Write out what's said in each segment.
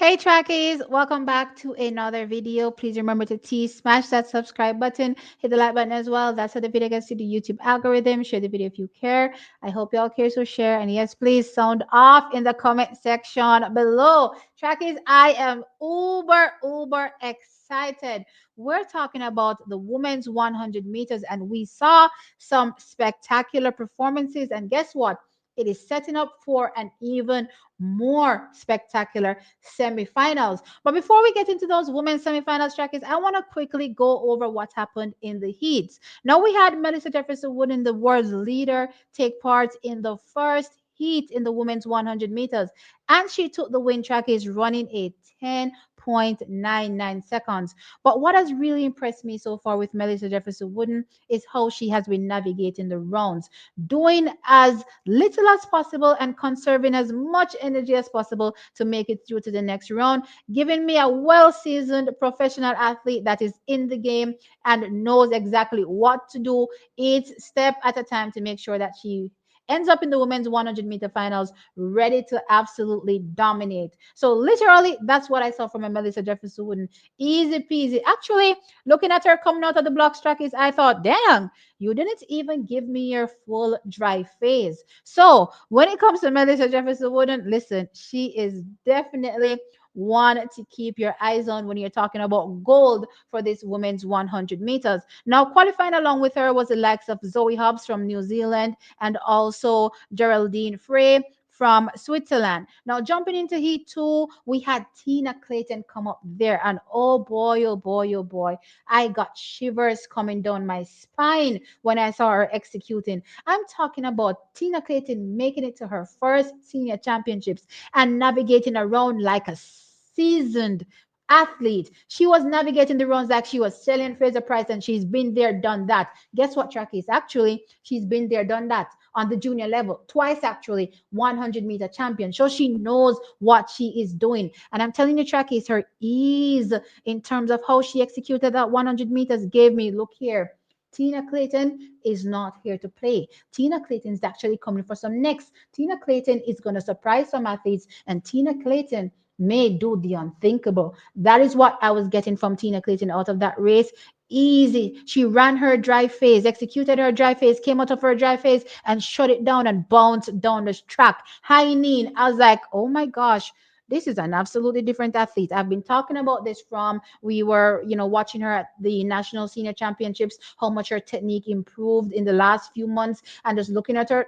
Hey Trackies, welcome back to another video. Please remember to smash that subscribe button, hit the like button as well. That's how the video gets to the YouTube algorithm. Share the video if you care. I hope y'all care, so share. And yes, please sound off in the comment section below. Trackies, I am uber excited. We're talking about the women's 100 meters, and we saw some spectacular performances. And guess what? It is setting up for an even more spectacular semifinals. But before we get into those women's semifinals trackers, I want to quickly go over what happened in the heats. Now we had Melissa Jefferson Wooden, the world's leader, take part in the first heat in the women's 100 meters, and she took the win. Track is running a 10.99 seconds. But what has really impressed me so far with Melissa Jefferson Wooden is how she has been navigating the rounds, doing as little as possible and conserving as much energy as possible to make it through to the next round, giving me a well seasoned professional athlete that is in the game and knows exactly what to do each step at a time to make sure that she ends up in the women's 100-meter finals ready to absolutely dominate. So literally, that's what I saw from a Melissa Jefferson Wooden. Easy peasy. Actually, looking at her coming out of the blocks track is, I thought, damn, you didn't even give me your full dry phase. So when it comes to Melissa Jefferson Wooden, listen, she is definitely one to keep your eyes on when you're talking about gold for this women's 100 meters. Now, qualifying along with her was the likes of Zoe Hobbs from New Zealand and also Geraldine Frey from Switzerland. Now, jumping into Heat 2, we had Tina Clayton come up there. And oh boy, oh boy, oh boy, I got shivers coming down my spine when I saw her executing. I'm talking about Tina Clayton making it to her first senior championships and navigating around like a seasoned athlete. She was navigating the runs like she was selling Fraser Price, and she's been there, done that. Guess what, track is? Actually, she's been there, done that on the junior level twice, actually, 100-meter champion. So she knows what she is doing. And I'm telling you, track is her ease in terms of how she executed that 100 meters gave me, look here. Tina Clayton is not here to play. Tina Clayton is actually coming for some next. Tina Clayton is going to surprise some athletes, and Tina Clayton may do the unthinkable. That is what I was getting from Tina Clayton out of that race. Easy. She ran her dry phase, executed her dry phase, came out of her dry phase and shut it down and bounced down the track. High knee. I was like, oh my gosh, this is an absolutely different athlete. I've been talking about this from we were, watching her at the national senior championships, how much her technique improved in the last few months, and just looking at her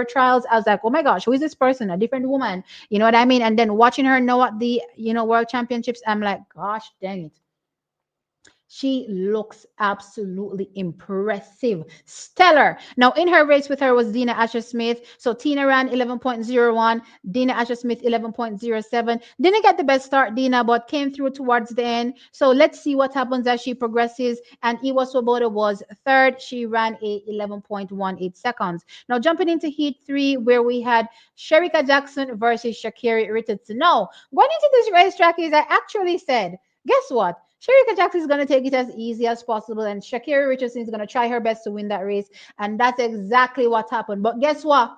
trials, I was like, oh my gosh, who is this person? A different woman. You know what I mean? And then watching her now at the, world championships, I'm like, gosh dang it. She looks absolutely impressive. Stellar. Now, in her race with her was Dina Asher Smith. So Tina ran 11.01, Dina Asher Smith 11.07. Didn't get the best start, Dina, but came through towards the end. So let's see what happens as she progresses. And Iwa Swoboda was third. She ran a 11.18 seconds. Now, jumping into Heat 3, where we had Shericka Jackson versus Sha'carri Richardson. Now, going into this racetrack is I actually said, guess what? Shericka Jackson is going to take it as easy as possible, and Sha'carri Richardson is going to try her best to win that race. And that's exactly what happened. But guess what?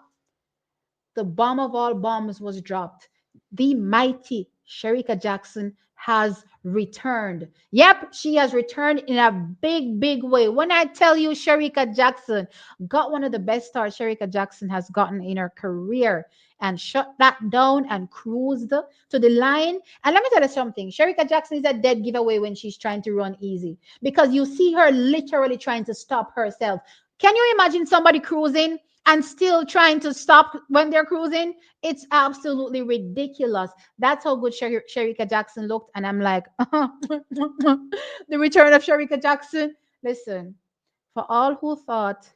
The bomb of all bombs was dropped. The mighty Shericka Jackson has returned. Yep, she has returned in a big way. When I tell you Shericka Jackson got one of the best starts Shericka Jackson has gotten in her career and shut that down and cruised to the line. And let me tell you something. Shericka Jackson is a dead giveaway when she's trying to run easy because you see her literally trying to stop herself. Can you imagine somebody cruising and still trying to stop when they're cruising? It's absolutely ridiculous. That's how good Shericka Jackson looked. And I'm like, the return of Shericka Jackson. Listen, for all who thought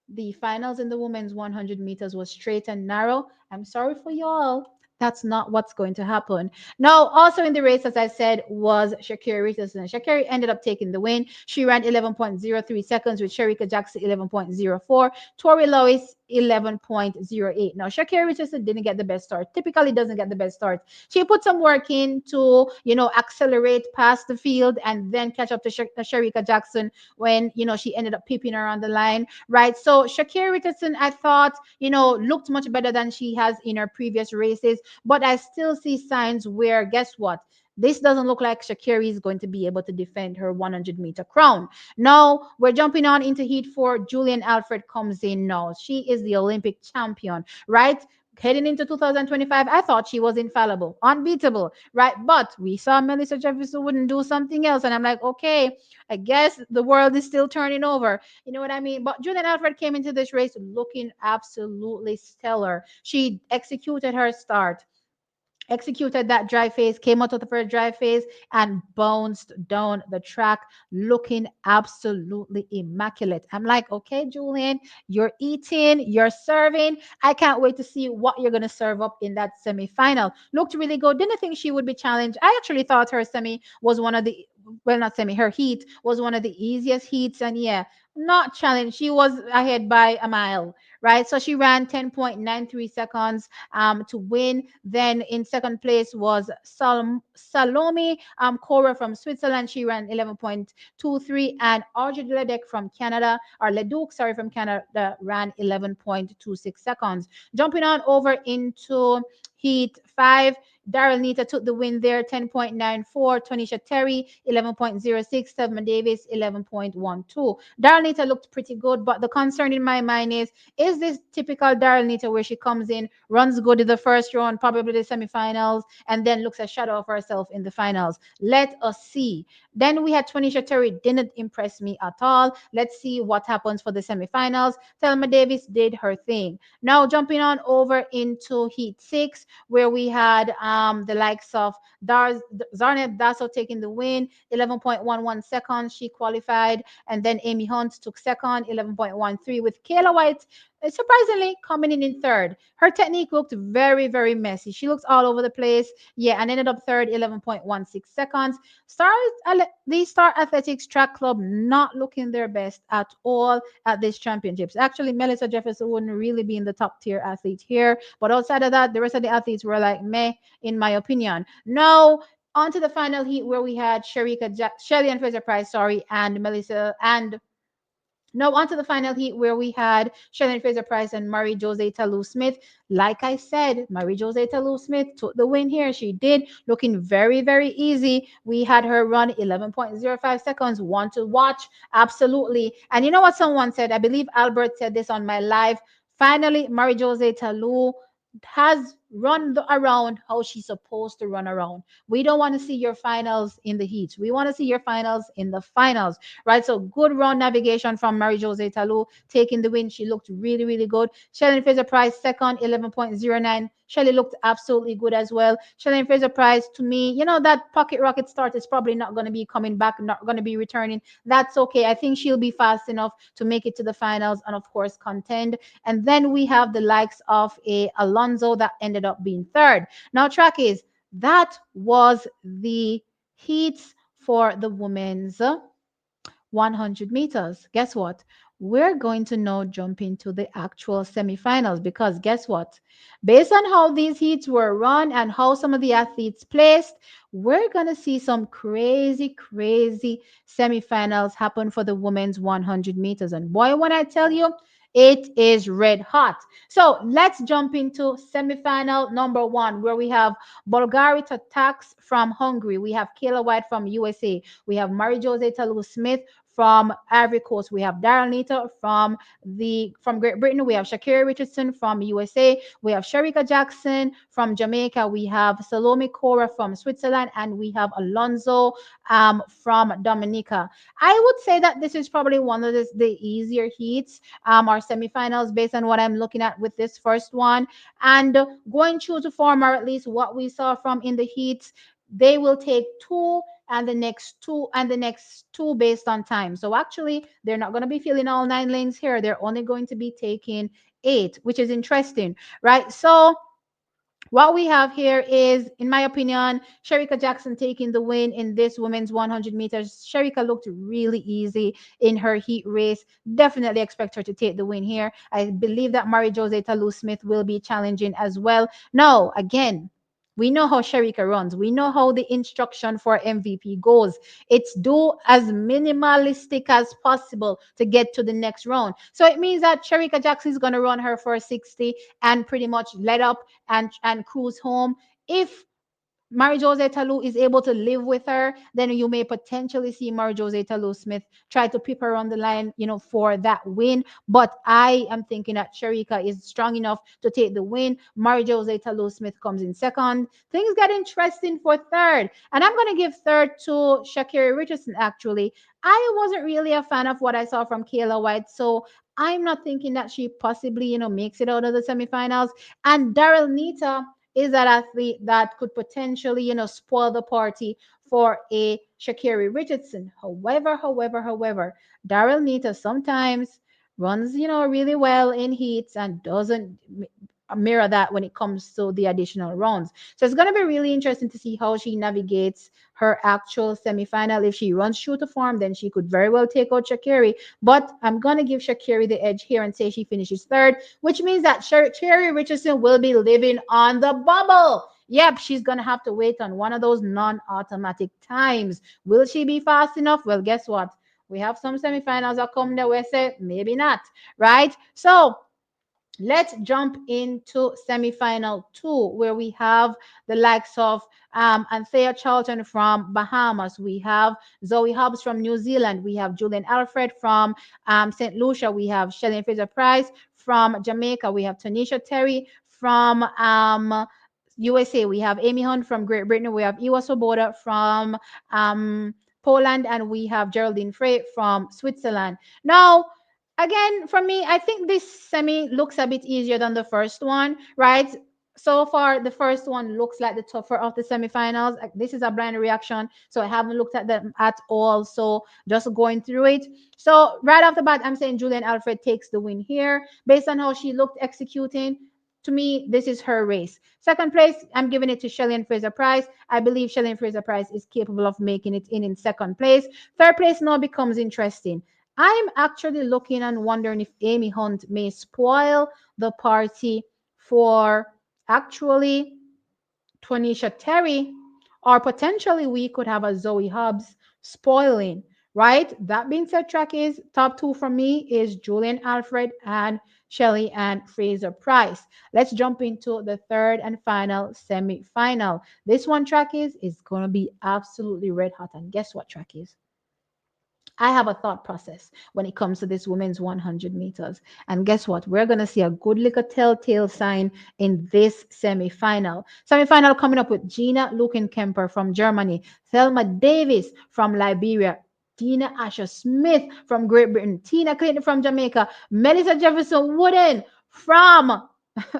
the finals in the women's 100 meters was straight and narrow, I'm sorry for y'all. That's not what's going to happen. Now, also in the race, as I said, was Sha'carri Richardson. Sha'carri ended up taking the win. She ran 11.03 seconds with Shericka Jackson 11.04. Tori Lois 11.08. Now, Sha'carri Richardson didn't get the best start. Typically doesn't get the best start. She put some work in to, accelerate past the field and then catch up to Shericka Jackson when, she ended up peeping her on the line, right? So Sha'carri Richardson, I thought, looked much better than she has in her previous races, but I still see signs where, guess what? This doesn't look like Sha'carri is going to be able to defend her 100-meter crown. Now we're jumping on into Heat 4. Julian Alfred comes in now. She is the Olympic champion, right? Heading into 2025, I thought she was infallible, unbeatable, right? But we saw Melissa Jefferson wouldn't do something else, and I'm like, okay, I guess the world is still turning over. You know what I mean? But Julian Alfred came into this race looking absolutely stellar. She executed her start, executed that dry phase, came out of the first dry phase, and bounced down the track looking absolutely immaculate. I'm like, okay, Julian, you're eating, you're serving. I can't wait to see what you're going to serve up in that semi-final. Looked really good. Didn't think she would be challenged. I actually thought her semi was one of the, well, not semi, her heat was one of the easiest heats. And yeah, not challenged. She was ahead by a mile, right? So she ran 10.93 seconds to win. Then in second place was Salome Cora from Switzerland. She ran 11.23, and Audrey Leduc from Canada, or Leduc, sorry, from Canada, ran 11.26 seconds. Jumping on over into Heat 5, Daryl Nita took the win there, 10.94. Tonisha Terry, 11.06. Thelma Davis, 11.12. Daryl Nita looked pretty good, but the concern in my mind is this typical Daryl Nita where she comes in, runs good in the first round, probably the semifinals, and then looks a shadow of herself in the finals? Let us see. Then we had Tonisha Terry, didn't impress me at all. Let's see what happens for the semifinals. Thelma Davis did her thing. Now jumping on over into Heat 6, where we had the likes of Zarneb Dasso taking the win, 11.11 seconds. She qualified, and then Amy Hunt took second, 11.13, with Kayla White surprisingly coming in third. Her technique looked very, very messy. She looks all over the place. Yeah, and ended up third, 11.16 seconds. The Star Athletics Track Club not looking their best at all at these championships. Actually, Melissa Jefferson wouldn't really be in the top tier athlete here. But outside of that, the rest of the athletes were like meh, in my opinion. Now, on to the final heat where we had Shelly and Fraser Price, sorry, and Melissa and now, on to the final heat where we had Shannon Fraser Price and Marie Jose Talou Smith. Like I said, Marie Jose Talou Smith took the win here. She did, looking very, very easy. We had her run 11.05 seconds. Want to watch? Absolutely. And you know what someone said? I believe Albert said this on my live. Finally, Marie Jose Talou has run around how she's supposed to run around. We don't want to see your finals in the heats. We want to see your finals in the finals, right? So good run navigation from Mary Jose Talou taking the win. She looked really, really good. Shelly Fraser Price second, 11.09. Shelly looked absolutely good as well. Shelly Fraser Price, to me, that pocket rocket start is probably not going to be coming back, not going to be returning. That's okay. I think she'll be fast enough to make it to the finals and, of course, contend. And then we have the likes of a Alonso that ended up being third. Now, track is that was the heats for the women's 100 meters. Guess what? We're going to now jump into the actual semifinals because guess what? Based on how these heats were run and how some of the athletes placed, we're going to see some crazy, crazy semifinals happen for the women's 100 meters. And boy, when I tell you, it is red hot. So let's jump into semifinal number one, where we have Bulgarita Tax from Hungary. We have Kayla White from USA. We have Marie Jose Talou Smith from Ivory Coast. We have Daryl Nita from Great Britain. We have Sha'carri Richardson from USA. We have Shericka Jackson from Jamaica. We have Salome Cora from Switzerland, and we have Alonso from Dominica. I would say that this is probably one of the easier heats, or semifinals, based on what I'm looking at with this first one. And going true to form, or at least what we saw from in the heats, they will take two and the next two based on time. So actually, they're not going to be filling all 9 lanes here. They're only going to be taking 8, which is interesting, right? So What we have here is, in my opinion, Shericka Jackson taking the win in this women's 100 meters. Shericka looked really easy in her heat race. Definitely expect her to take the win here. I believe that Mary Jose Talu Smith will be challenging as well. Now, again, we know how Shericka runs. We know how the instruction for MVP goes. It's do as minimalistic as possible to get to the next round. So it means that Shericka Jackson is going to run her for 60 and pretty much let up and cruise home. If Mary Jose Talu is able to live with her, then you may potentially see Mary Jose Talu Smith try to pip her on the line, for that win. But I am thinking that Shericka is strong enough to take the win. Mary Jose Talu Smith comes in second. Things get interesting for third. And I'm going to give third to Sha'carri Richardson, actually. I wasn't really a fan of what I saw from Kayla White. So I'm not thinking that she possibly, makes it out of the semifinals. And Daryl Nita is that athlete that could potentially, spoil the party for a Sha'carri Richardson. However, Daryl Nita sometimes runs, really well in heats and doesn't mirror that when it comes to the additional rounds. So it's going to be really interesting to see how she navigates her actual semifinal. If she runs true to form, then she could very well take out Sha'carri. But I'm going to give Sha'carri the edge here and say she finishes third, which means that Sha'carri Richardson will be living on the bubble. Yep, she's going to have to wait on one of those non automatic times. Will she be fast enough? Well, guess what? We have some semifinals that come that we say maybe not, right? So let's jump into semifinal two, where we have the likes of Anthea Charlton from Bahamas. We have Zoe Hobbs from New Zealand. We have Julian Alfred from St. Lucia. We have Shelly Fraser Price from Jamaica. We have Tanisha Terry from USA. We have Amy Hunt from Great Britain. We have Iwa Swoboda from Poland. And we have Geraldine Frey from Switzerland. Now, again, for me, I think this semi looks a bit easier than the first one, right? So far, the first one looks like the tougher of the semifinals. This is a blind reaction, so I haven't looked at them at all. So just going through it. So right off the bat, I'm saying Julian Alfred takes the win here based on how she looked executing. To me, this is her race. Second place, I'm giving it to Shelly and Fraser Price. I believe Shelly and Fraser Price is capable of making it in second place. Third place now becomes interesting. I'm actually looking and wondering if Amy Hunt may spoil the party for actually Tonisha Terry, or potentially we could have a Zoe Hobbs spoiling, right? That being said, track is top two for me is Julian Alfred and Shelly and Fraser Price. Let's jump into the third and final semi-final. This one, track is going to be absolutely red hot. And guess what, track is? I have a thought process when it comes to this women's 100 meters. And guess what? We're going to see a good little telltale sign in this semifinal. Semifinal coming up with Gina Lukenkemper from Germany, Thelma Davis from Liberia, Dina Asher Smith from Great Britain, Tina Clayton from Jamaica, Melissa Jefferson Wooden from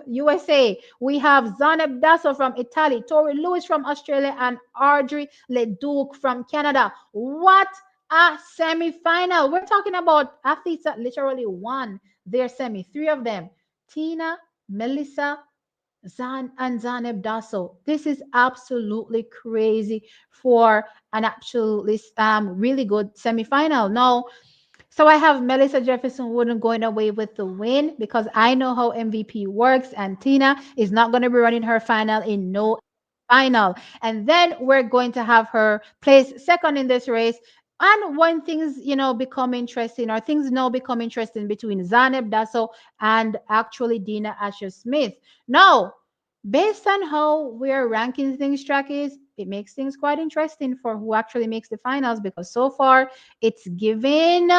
USA. We have Zaneb Dasso from Italy, Tori Lewis from Australia, and Audrey Leduc from Canada. What a semi-final! We're talking about athletes that literally won their semi. Three of them: Tina, Melissa, Zan, and Zaneb Dasso. This is absolutely crazy for an absolutely really good semi-final. Now, so I have Melissa Jefferson Wooden going away with the win because I know how MVP works, and Tina is not going to be running her final in no final. And then we're going to have her place second in this race. And when things, become interesting, or things now become interesting between Zaneb Dasso and actually Dina Asher Smith. Now, based on how we're ranking things, track is, it makes things quite interesting for who actually makes the finals, because so far it's given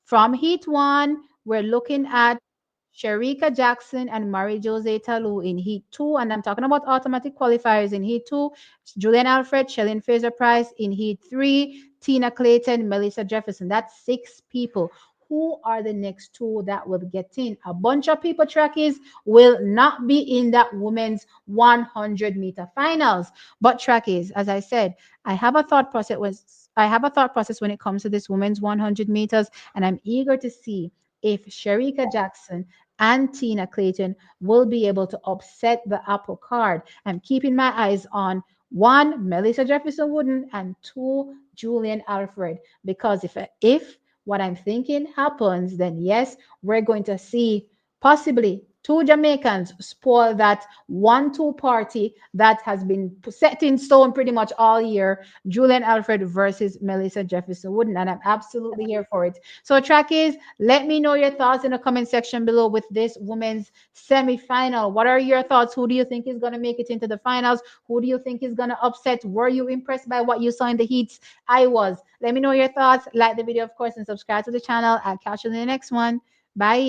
from Heat 1, we're looking at Shericka Jackson and Mary Jose Talu in Heat 2. And I'm talking about automatic qualifiers in Heat 2. Julian Alfred, Shelly Fraser Price in Heat 3. Tina Clayton, Melissa Jefferson. That's six people. Who are the next two that will get in? A bunch of people, trackies, will not be in that women's 100-meter finals. But trackies, as I said, I have a thought process when it comes to this women's 100 meters, and I'm eager to see if Shericka Jackson and Tina Clayton will be able to upset the apple card. I'm keeping my eyes on one, Melissa Jefferson Wooden, and two, Julian Alfred. Because if what I'm thinking happens, then yes, we're going to see possibly two Jamaicans spoil that 1-2 party that has been set in stone pretty much all year. Julian Alfred versus Melissa Jefferson Wooden, and I'm absolutely here for it. So, trackies, let me know your thoughts in the comment section below with this women's semi-final. What are your thoughts? Who do you think is going to make it into the finals? Who do you think is going to upset? Were you impressed by what you saw in the heats? I was. Let me know your thoughts. Like the video, of course, and subscribe to the channel. I'll catch you in the next one. Bye.